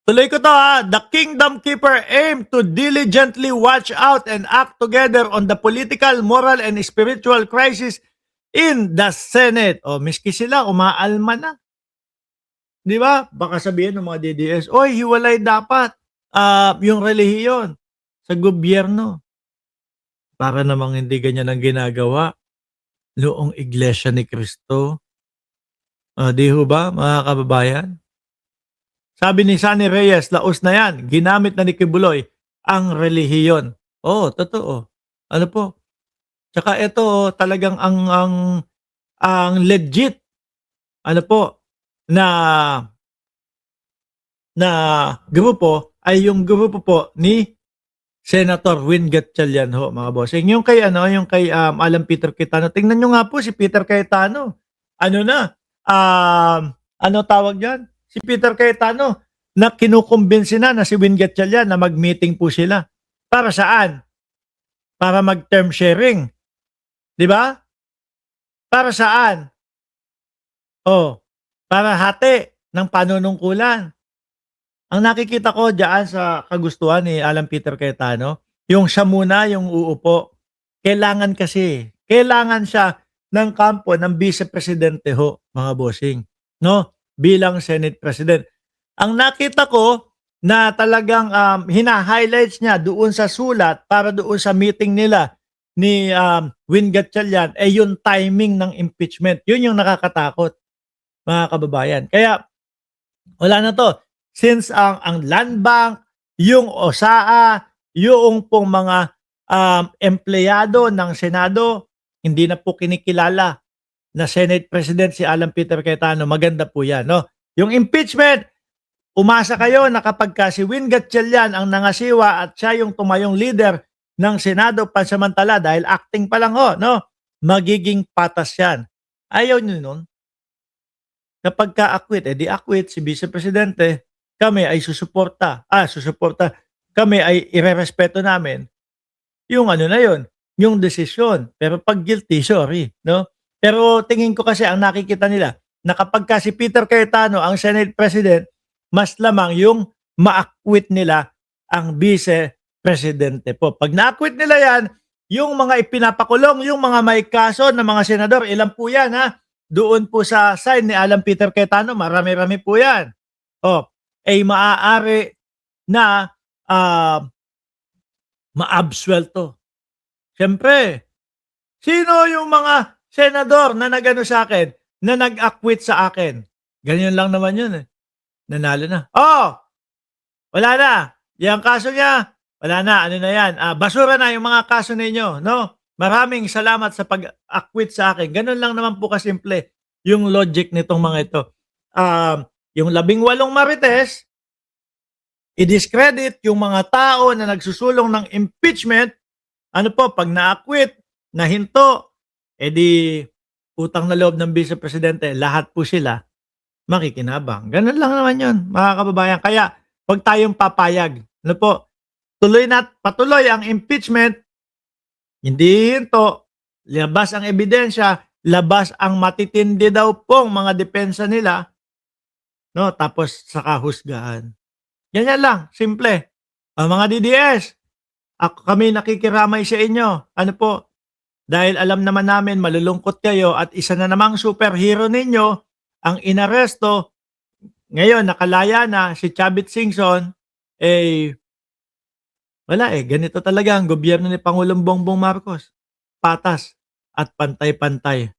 Tuloy ko to ha. The Kingdom Keeper aim to diligently watch out and act together on the political, moral, and spiritual crisis in the Senate. O, miski sila, umaalma na. Di ba? Baka sabihin ng mga DDS, oy, hiwalay dapat yung relihiyon sa gobyerno. Para namang hindi ganyan ang ginagawa noong Iglesia ni Cristo. Di ho ba, mga kababayan? Sabi ni Sunny Reyes, laos na yan. Ginamit na ni Kibuloy ang relihiyon. Oo, totoo. Ano po? Tsaka ito talagang ang legit ano po na na grupo ay yung grupo po ni Senator Win Gatchalian ho, mga bossing. Yung kay yung kay Alan Peter Cayetano. Tingnan niyo nga po si Peter Cayetano. Ano na? Ano tawag diyan? Si Peter Cayetano na kinukumbinsi na si Win Gatchalian na mag-meeting po sila. Para saan? Para mag-term sharing. 'Di ba? Para saan? Oh, para hati ng panunungkulan. Ang nakikita ko diyan sa kagustuhan ni Alan Peter Cayetano, yung siya muna yung uupo. Kailangan kasi, kailangan siya ng kampo ng Vice Presidente ho, mga bossing, no? Bilang Senate President. Ang nakita ko na talagang hina-highlights niya doon sa sulat para doon sa meeting nila ni Win Gatchalian ay yung timing ng impeachment. Yun yung nakakatakot, mga kababayan. Kaya wala na to. Since ang Land Bank, yung OSAA, yung pong mga empleyado ng Senado, hindi na po kinikilala na Senate President si Alan Peter Cayetano. Maganda po yan, no? Yung impeachment, umasa kayo na kapag si Win Gatchalian ang nangasiwa at siya yung tumayong leader ng Senado pansamantala dahil acting pa lang ho, no? Magiging patas yan. Ayaw nyo nun. Kapag ka-acquit, di acquit si Vice Presidente, kami ay susuporta. Kami ay irerespeto namin yung ano na yon, yung desisyon. Pero pag guilty, sorry, no? Pero tingin ko kasi ang nakikita nila na kapag si Peter Cayetano ang Senate President, mas lamang yung ma-acquit nila ang Vice Presidente po. Pag na-acquit nila yan, yung mga ipinapakulong, yung mga may kaso ng mga senador, ilan po yan ha? Doon po sa side ni Alan Peter Cayetano, marami-rami po yan. Ay maaari na ma-absuelto. Siyempre, sino yung mga senador na nagano sa akin, na nag-acquit sa akin? Ganyan lang naman yun eh. Nanalo na. Wala na. Yung kaso niya, wala na. Ano na yan? Basura na yung mga kaso ninyo. No? Maraming salamat sa pag-acquit sa akin. Ganun lang naman po kasimple yung logic nitong mga ito. Yung 18 marites, i-discredit yung mga tao na nagsusulong ng impeachment. Ano po, pag na-acquit, nahinto, edi utang na loob ng Vice Presidente, lahat po sila makikinabang. Ganun lang naman yun, mga kababayan. Kaya, huwag tayong papayag. Ano po, patuloy ang impeachment, hindi hinto, labas ang ebidensya, labas ang matitindi daw pong mga depensa nila, no? Tapos saka husgahan. Ganyan lang, simple. Mga DDS, kami nakikiramay sa inyo. Ano po? Dahil alam naman namin malulungkot kayo at isa na namang superhero ninyo ang inaresto. Ngayon, nakalaya na si Chavit Singson. Wala ganito talaga ang gobyerno ni Pangulong Bongbong Marcos. Patas at pantay-pantay.